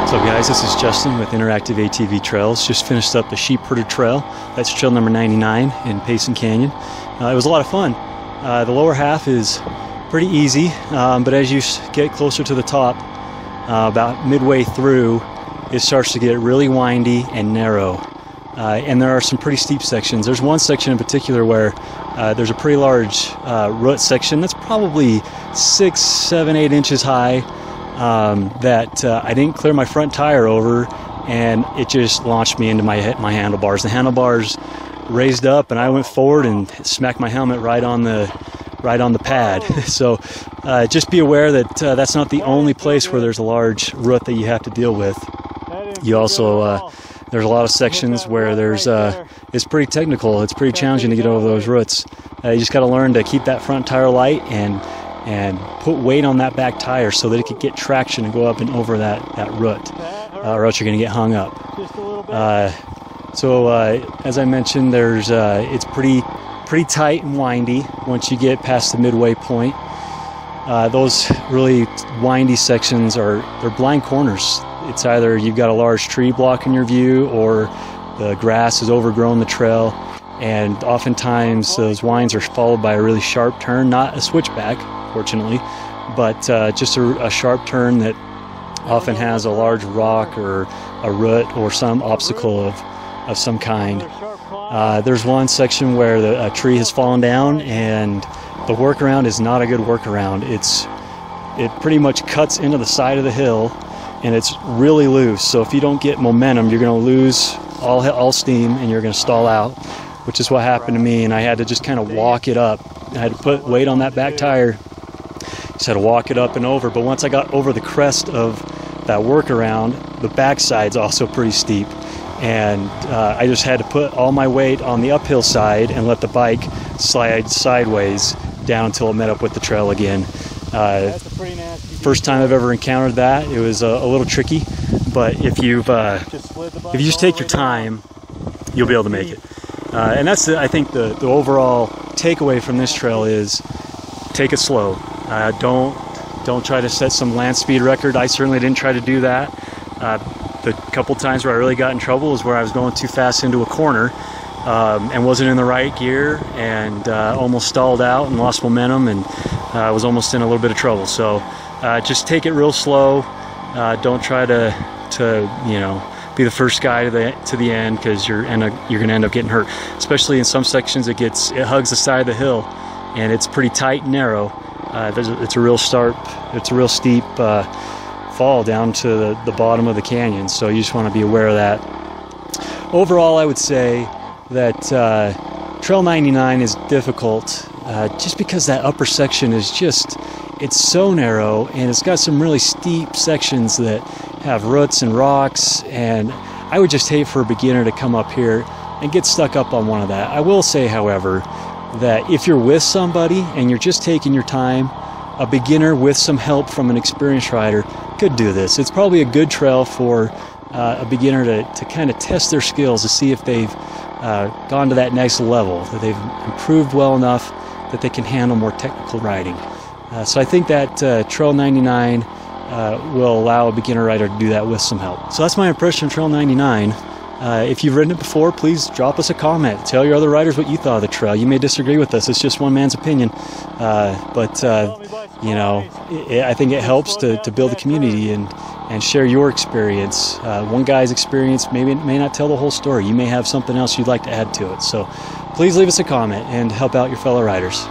What's up, guys? This is Justin with Interactive ATV Trails. Just finished up the Sheep Herder Trail. That's trail number 99 in Payson Canyon. It was a lot of fun. The lower half is pretty easy, but as you get closer to the top, about midway through, it starts to get really windy and narrow. And there are some pretty steep sections. There's one section in particular where there's a pretty large root section that's probably 6, 7, 8 inches high. That I didn't clear my front tire over, and it just launched me into my handlebars. The handlebars raised up, and I went forward and smacked my helmet right on the pad. So just be aware that that's not the only place where there's a large root that you have to deal with. You also there's a lot of sections where it's pretty technical. It's pretty challenging to get over those roots. You just got to learn to keep that front tire light and put weight on that back tire so that it could get traction and go up and over that root, or else you're going to get hung up. As I mentioned, it's pretty tight and windy once you get past the midway point. Those really windy sections they're blind corners. It's either you've got a large tree blocking your view, or the grass has overgrown the trail, and oftentimes those winds are followed by a really sharp turn, not a switchback, fortunately, but just a sharp turn that often has a large rock or a root or some obstacle of some kind. There's one section where a tree has fallen down, and the workaround is not a good workaround. It pretty much cuts into the side of the hill, and it's really loose. So if you don't get momentum, you're going to lose all steam, and you're going to stall out, which is what happened to me. And I had to just kind of walk it up. I had to put weight on that back tire. Just had to walk it up and over. But once I got over the crest of that workaround, the backside's also pretty steep, and I just had to put all my weight on the uphill side and let the bike slide sideways down until it met up with the trail again. First time I've ever encountered that. It was a little tricky, but if you just take your time, you'll be able to make it. And that's I think the overall takeaway from this trail is take it slow. Don't try to set some land speed record. I certainly didn't try to do that. The couple times where I really got in trouble is where I was going too fast into a corner and wasn't in the right gear, and almost stalled out and lost momentum, and was almost in a little bit of trouble. So just take it real slow. Don't try to be the first guy to the end, because you're going to end up getting hurt. Especially in some sections, it hugs the side of the hill, and it's pretty tight and narrow. It's a real steep fall down to the bottom of the canyon. So you just want to be aware of that. Overall, I would say that Trail 99 is difficult just because that upper section is it's so narrow, and it's got some really steep sections that have roots and rocks, and I would just hate for a beginner to come up here and get stuck up on one of that. I will say, however, that if you're with somebody and you're just taking your time, a beginner with some help from an experienced rider could do this. It's probably a good trail for a beginner to kind of test their skills, to see if they've gone to that next level, that they've improved well enough that they can handle more technical riding. So I think that Trail 99 will allow a beginner rider to do that with some help. So that's my impression of Trail 99. If you've ridden it before, please drop us a comment. Tell your other riders what you thought of the trail. You may disagree with us. It's just one man's opinion. But I think it helps to build a community and share your experience. One guy's experience may not tell the whole story. You may have something else you'd like to add to it. So please leave us a comment and help out your fellow riders.